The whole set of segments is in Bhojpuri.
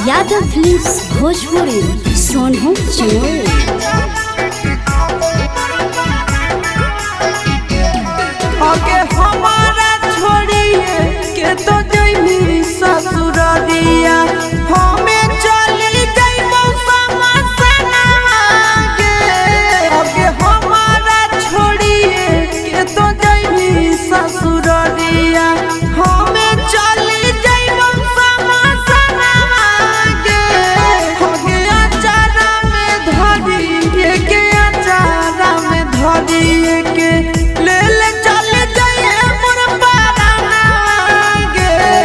यादव फिल्म्स भोजपुरी सोनू चिमोर। आगे हमारा छोड़िए के तो जइमी ससुरालिया हमें चली जइबो समसनवा के। आगे हमारा छोड़िए के तो जइमी ससुरालिया हमें चली जइबो समसनवा के। आगे अचारा में धरिए के अचारा में धरिए के ले ले चल जाइए मोर पाराना गे।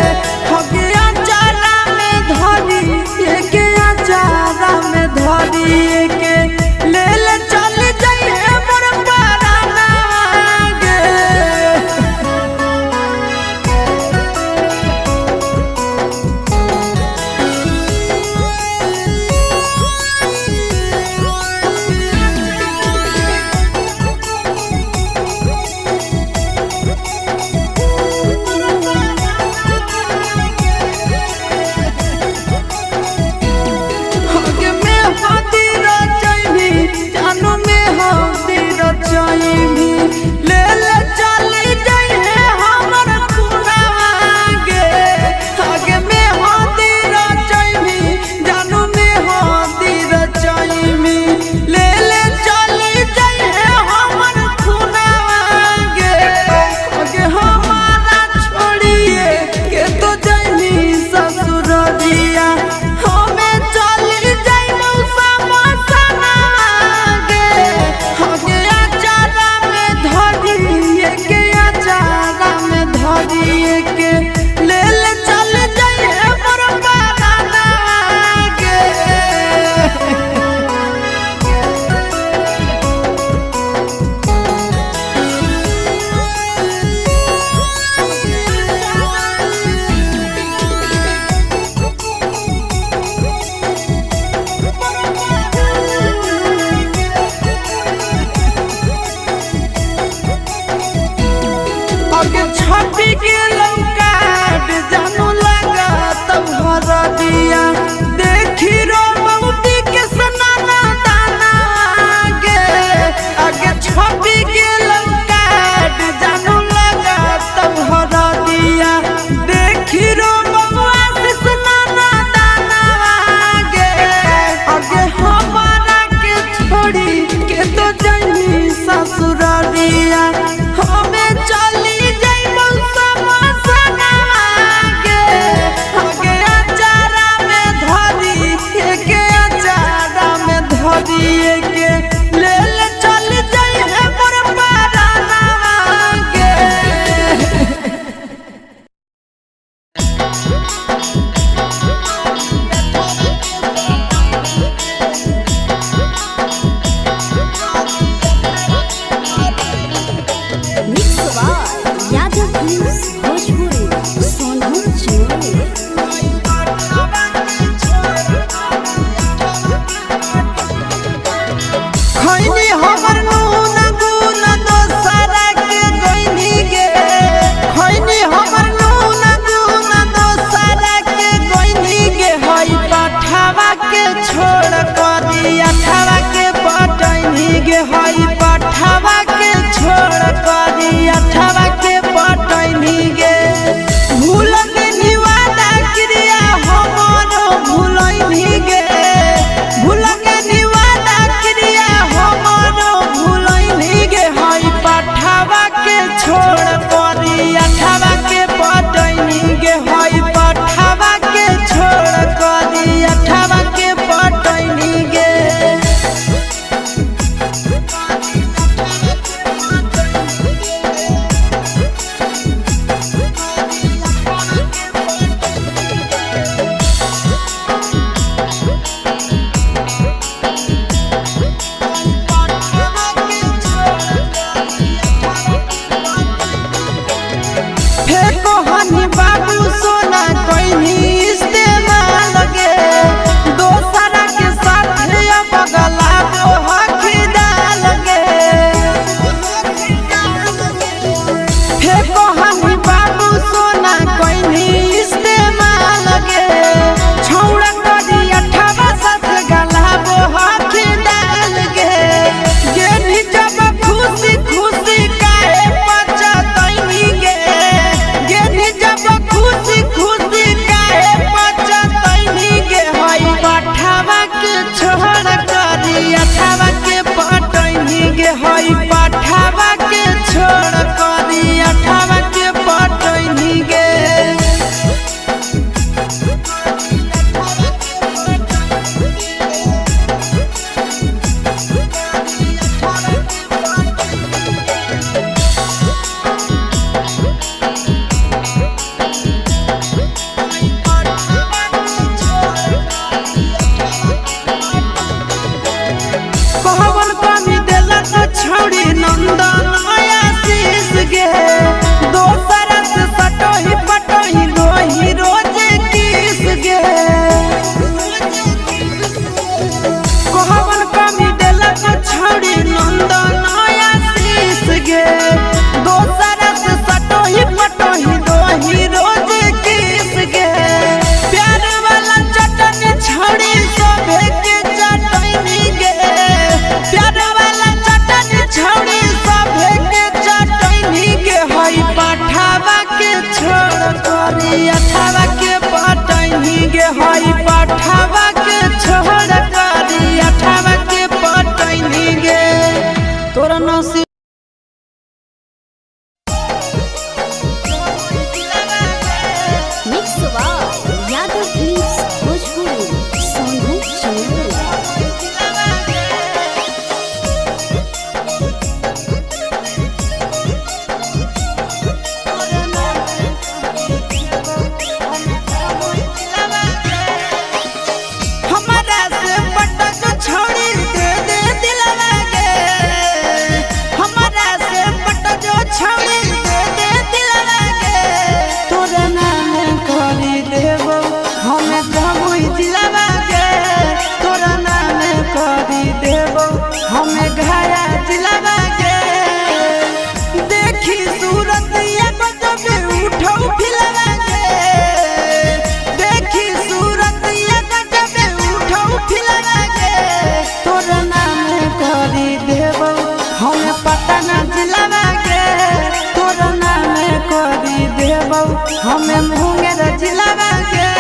हमें मुंगेर जिलावा के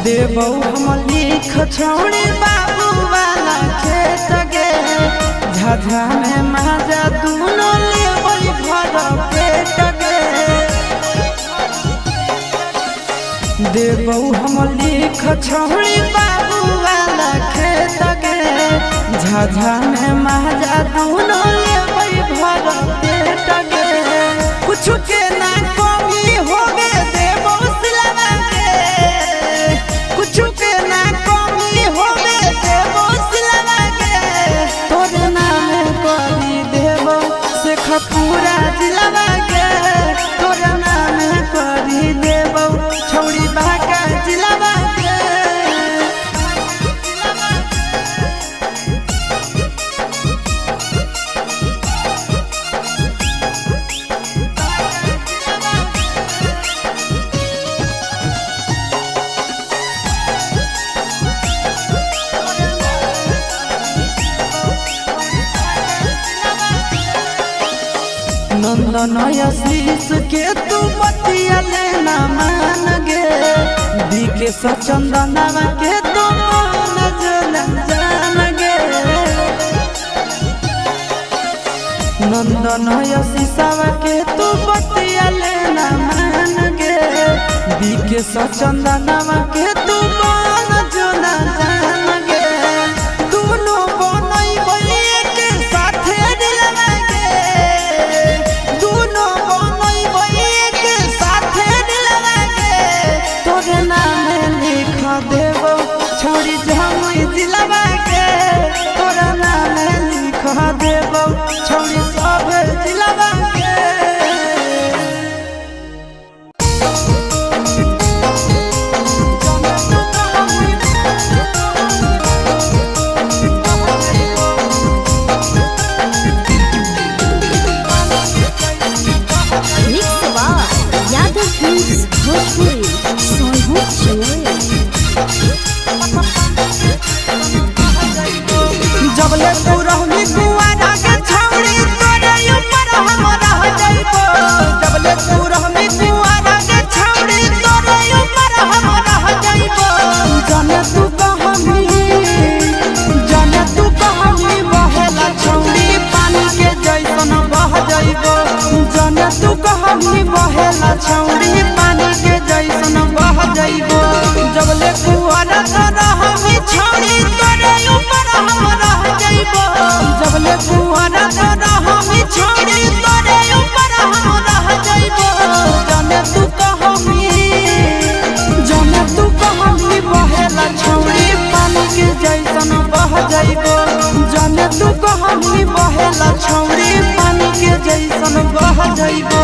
देबौ हम लिख छोड़ी बाबू वाला खेत गे झाझा में माजा दूनो लेबै भर पेट गे देबौ हम लिख छोड़ी बाबू वाला खेत गे झाझा में माजा दूनो लेबै भर पेट गे कुछ के ना कमी होगे देबौ सिलवा के कुछ के ना कमी होवे देबो सिलवा के तोरे नाम करी देबो से खपूरा जिलवा के तोरे नाम करी देबो छौड़ी बाका जिलवा के नंदन आशीष के तू बतिया लेना मान गे बीके सचंदनवा के तू मन जान गे नंदन आशीषवा के तू बतिया लेना मान गे बीके सचंदनवा के तू मन जान गे दोनों बनैबै एक साथे दिलवा देबो छोड़ी जमुई जिलवा के तोरा नाम लिख देबो छोड़ी सब जिलवा के मिक्स बार यादव फिल्म्स भोजपुरी सोनू चिनोय जबले तू रहनी कुआरा के छौड़ी तोरे ऊपर हम रह जाइबो जबले तू रहनी कुआरा के छौड़ी तोरे ऊपर हम रह जाइबो जाने तू कहानी बहेला छौड़ी पानी के जैसन बह जाइबो जाने तू कहानी बहेला छौड़ी पानी के जैसन बह जाइबो जबले कुआरा रहनी छौड़ी तोरे ऊपर हम रह जाइबो जबले कुआरा रहनी छौड़ी तोरे ऊपर हम रह जाइबो जाने तू कहानी बहेला छौड़ी पानी के जैसन बह जाइबो जाने तू कहानी बहेला छौड़ी पानी के जैसन बह जाइबो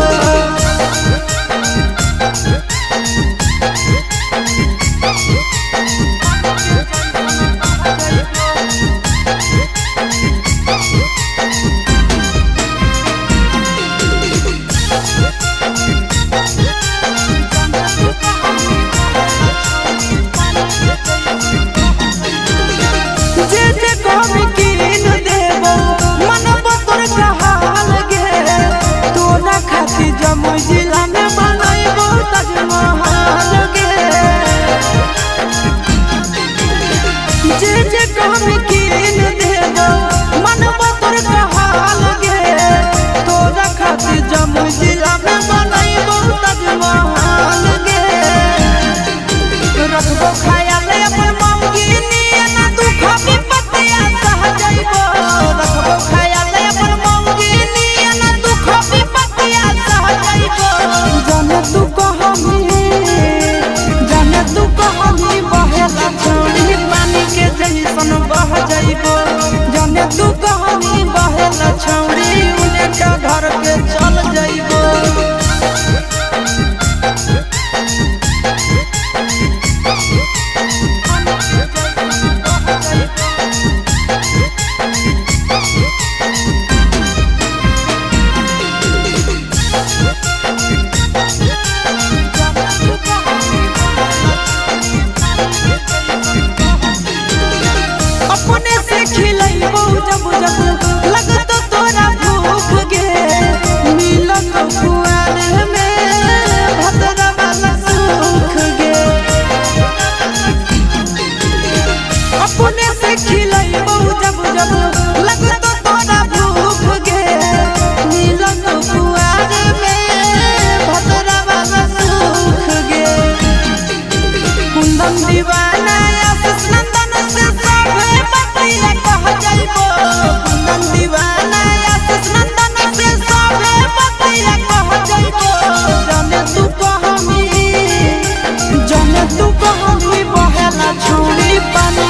खाती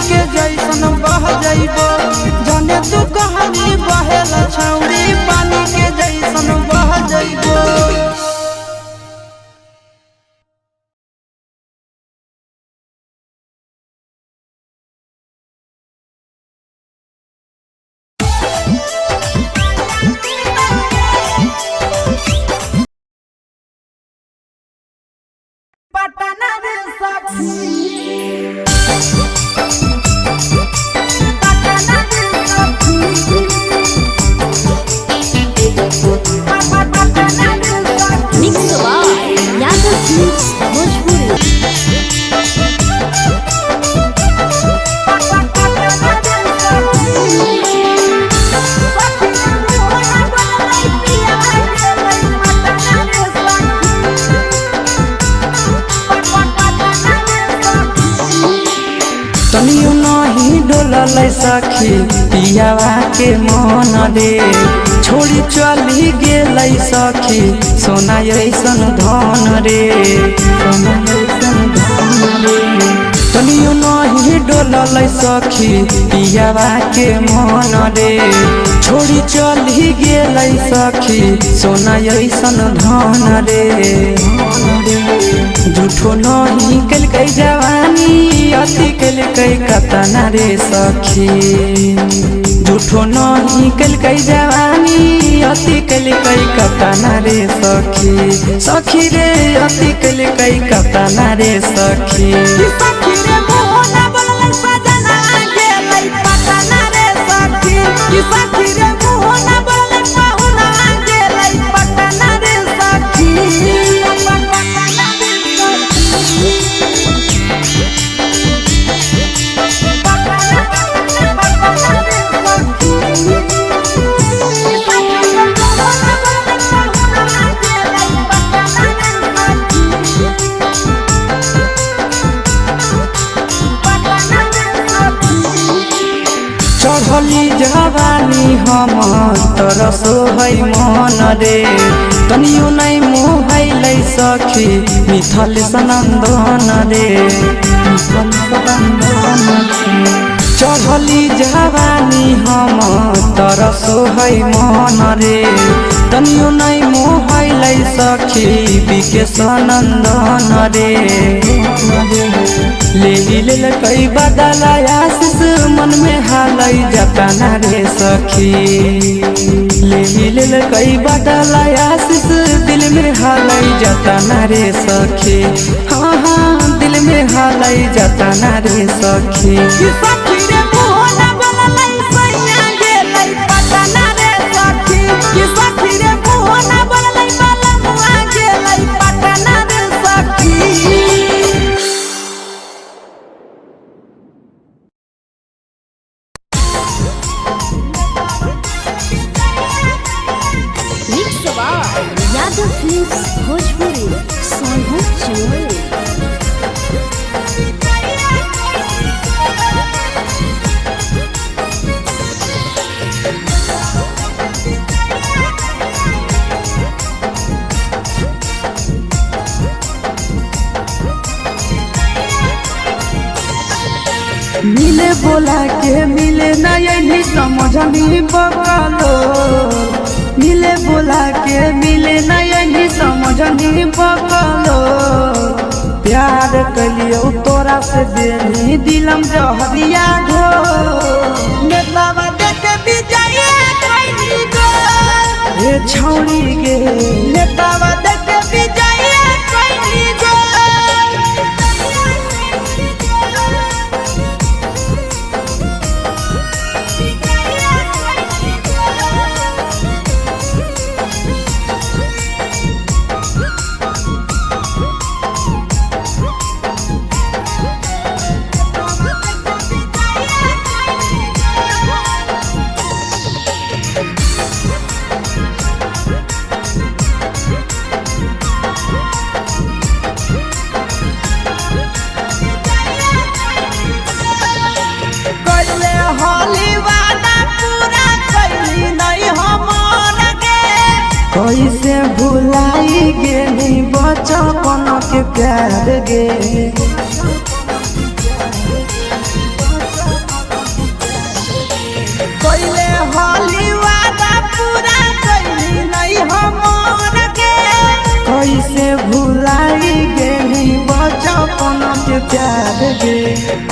के जैसन बह जइबो जने तू कहनी बहेला छौरी पानी के जैसन बह जइबो। Mix by Yadav Films Bhojpuri। तनियो नहीं डोलल सखी पियावा के मन रे छोड़ी चली गेल सखी सोना ऐसन धन रे तनियो नहीं डोलल सखी पियावा के मन रे छोड़ी चली गेल सखी सोना ऐसन धन रे झूठो नहीं कल कई जवानी अति कल कई कतना रे सखी झूठो नहीं कल कई जवानी अति कल कई कतना रे सखी सखी रे अति कल कई कतना रे सखी चढ़ली जवानी हम तरसो है मन रे तनियो नहीं मोहल सखी मिथल सनंदन रे चढ़ली जवानी हम तरसो है मन रे तनियो नहीं मोहल सखी विकेश नंदन रे ले कई बदला आशीष मन में हालई जतना रे सखी ले कई बदला आशीष दिल में हालई जतना रे सखी हाँ हाँ दिल में हालई जतना रे सखी Mix by Yadav Films Bhojpuri। Sonu Chamoli. मिले बोला के मिले नहीं समझनी बकालो मिले बोला के मिले नहीं समझनी बकालो प्यार कलियो तोरा से देनी दिलम जहरिया घो नेतावा देख विजय कैली गो ए छौरी गे नेतावा देख विजय कैली गो कैसे भुलाई गेली बचपन के प्यार गे गे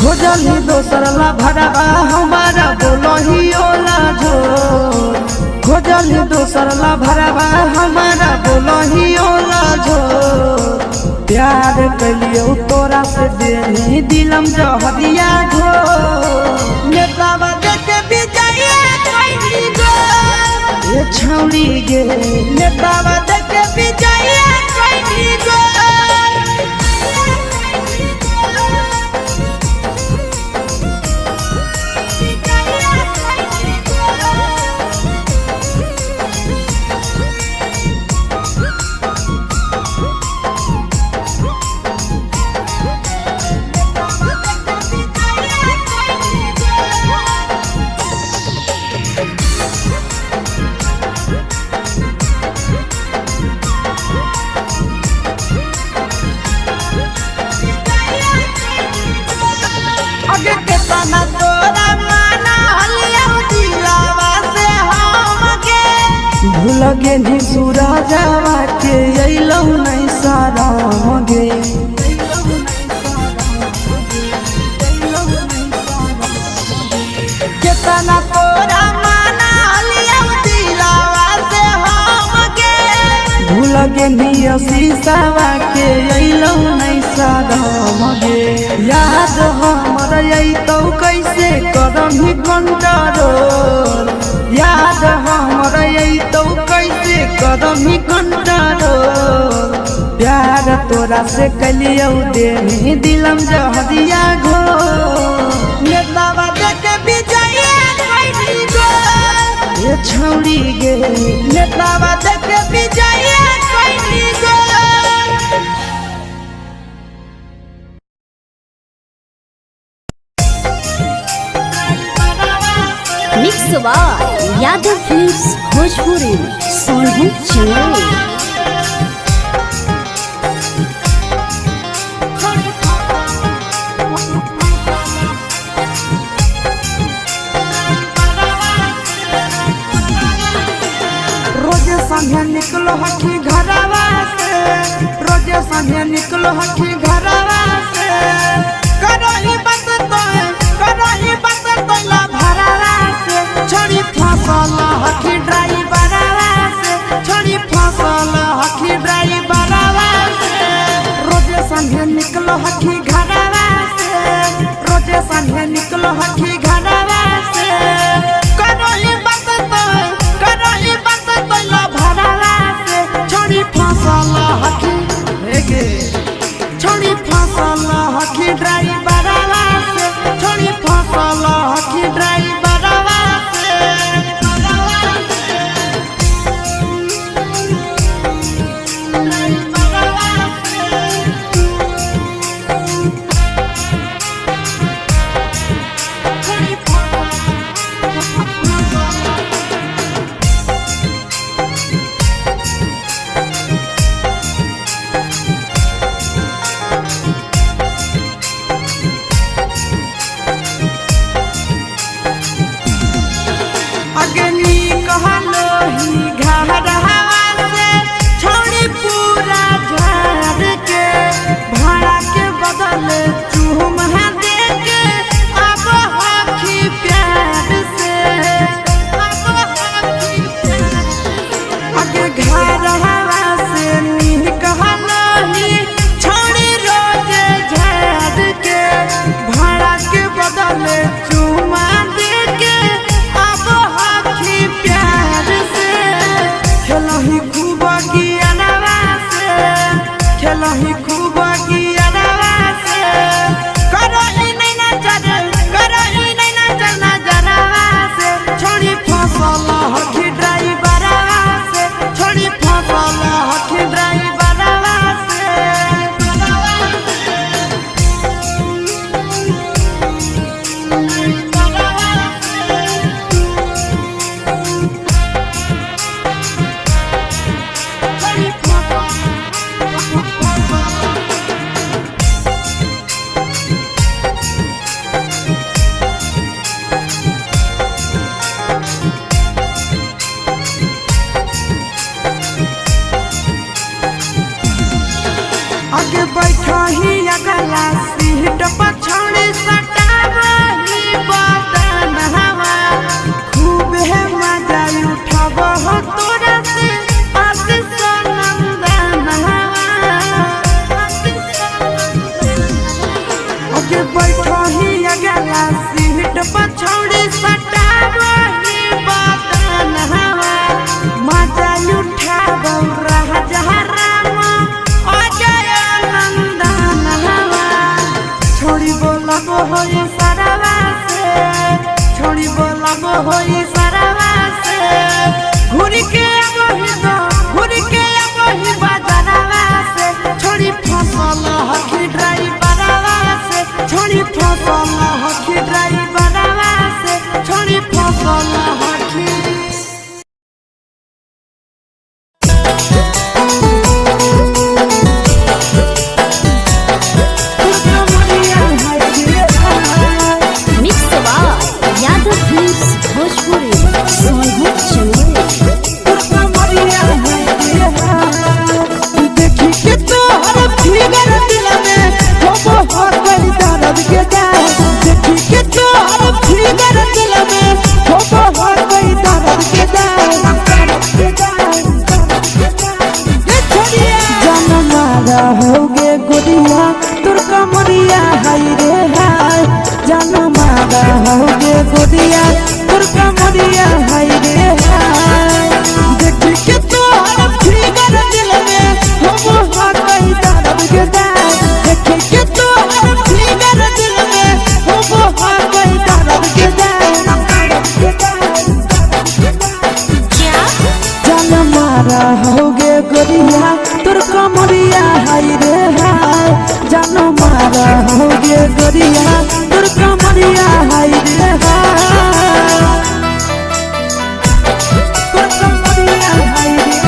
खोजली दोसर ला भरवा हमारा बोलही ओला झोर खोजली दोसर ला भरवा हमारा बोलही ओला झोर प्यार कलियो तोरा से देनी दिलम जहरिया घोर नेतावा देखे विजय कैली गो ये छौड़ी गे नेतावा देखे विजय कैली गो भूल गे नी सूरजवा के अइलौ नहीं सारा गे केतना तोरा माना लिया दिलावा से हम गे भूल गे नी शीशावा के अइलौ नहीं सारा गे याद हमर अइतौ कैसे करही कंट्रोल याद हमर अइतौ कैसे करही कंट्रोल प्यार तोरा से कलियौ देनी दिलम जहरिया घो नेतावा देखे विजय कैली गो ये छौड़ी गे नेतावा देखे विजय कैली गो mix by Yadav films Bhojpuri Sonu Chandel. रोजे संगे निकलो हकी घरवा से रोजे संगे निकलो हकी घरवा से करही बात तोला भरवा से छोड़ी फसल हकी ड्राइवरवा से छोड़ी फसल हकी ड्राइवरवा से रोजे संगे निकलो हकी घरवा से रोजे संगे निकलो हकी घरवा से करही बात तोला भरवा से छोड़ी फसल हकी गे छोड़ी फसल हकी ड्राइवरवा से छोड़ी फसल हकी ड्राइवरवा से अग्नि कहलो ही घरवा से छोड़ी पूरा झाड़ के भाड़ा के बदले चूम दे के अब हकी प्यार से अब हकी अगे घरवा से नी कहलो ही छोड़ी रोजे झाड़ के भाड़ा के बदले चूम दे के अब हकी प्यार से खेलही खूब गियानवा से खेलही खूब गियानवा से करही नहीं नजर नजरवा से छोड़ी फसल हकी ड्राइवरवा से छोड़ी फसल हकी ड्राइवरवा से आगे बैठा ही अगला सीट पछाड़ी सटावही बदन हवा खूब है मजा उठाव हो तोरा से आशीष नंदन हवा आगे बैठा ही अगला सीट पछाड़ी सटावही बदन हवा मजा उठाव राजा राम अजय नंदन हवा छोड़ी बोलब होई सरवा से छोड़ी बोलब होई सरवा से घूर के वही बाजारवा से छोड़ी फसल हकी ड्राइवरवा से छोड़ी फसल हकी ड्राइवरवा से छोड़ी फसल हकी मिक्स बार यादव फिल्म्स भोजपुरी सोनू चंदेल। देखी के तोहर फिगर दिल में हो गई दर्द के जाए देखी के तोहर फिगर दिल में हो गई दर्द के जाए जन मारा होगे गुड़िया तुर कमरिया हाय रे हाय जन मारा होगे गुड़िया तुर कमरिया हाय रे हाय देखी के तोहर फिगर दिल में हो गई दर्द के जाए देखी के तोहर फिगर दिल में हो गई दर्द के जाए जन मारा होगे गोरिया तुर कमरिया हाय रे हाय जन मारा होगे गोरिया तुर कमरिया हाय रे हाय तुर कमरिया हाय रे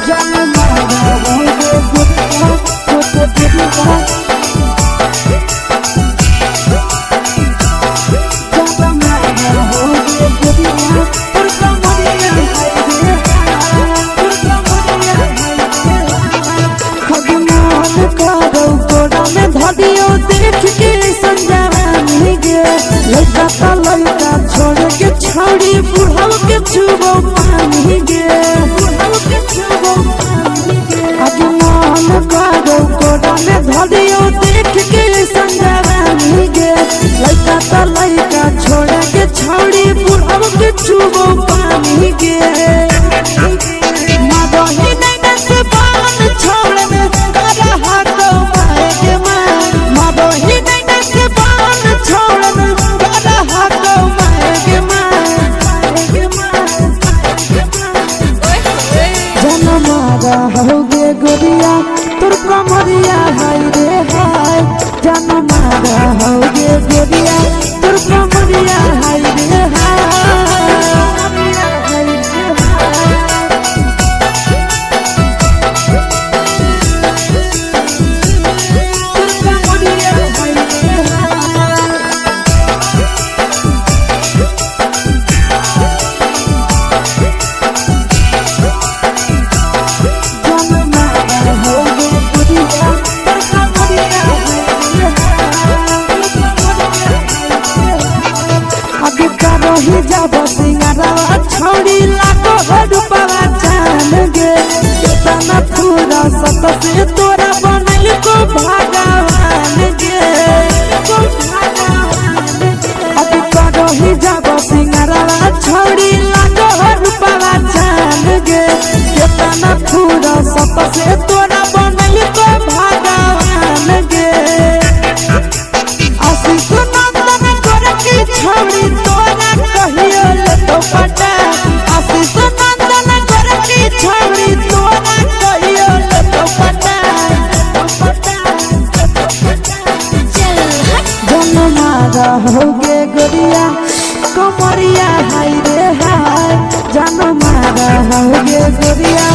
जन मारा होगे गोरिया तुर कमरिया धदियो देख के संजवानी गे लड़का का लड़का छोड़ के छौड़ी बुढ़ाव के छुबो पानी गे अजमान करो कोड़ा में धदियो देख के संजवानी गे लड़का का लड़का छोड़ के छौड़ी बुढ़ाव के छुबो पानी गे मादही नैना से बान छोड़ में करा हाथों माएगे मादही नैना से बान छोड़ में करा हाथों माएगे जन मारा होगे गोरिया तुर कमरिया हाय रे हाय जन मारा होगे गोरिया तुर कमरिया हाय रे हाय ही जब सिंगारवा छौड़ी लाखो रुपवा जान गे कितना पूरा सत से तोरा बनल को भगवान गे अभी करो ही जब सिंगारवा छौड़ी लाखो रुपवा जान गे कितना पूरा सत से तोरा बनल को भगवान गे आशीष नंदन कर की छौड़ी तोरा कहियो ले तो पटा आशीष नंदन कर की छौड़ी तोरा कहियो ले तो पटा जन मारा होगे गोरिया कमरिया हाय रे हाय जन मारा होगे गोरिया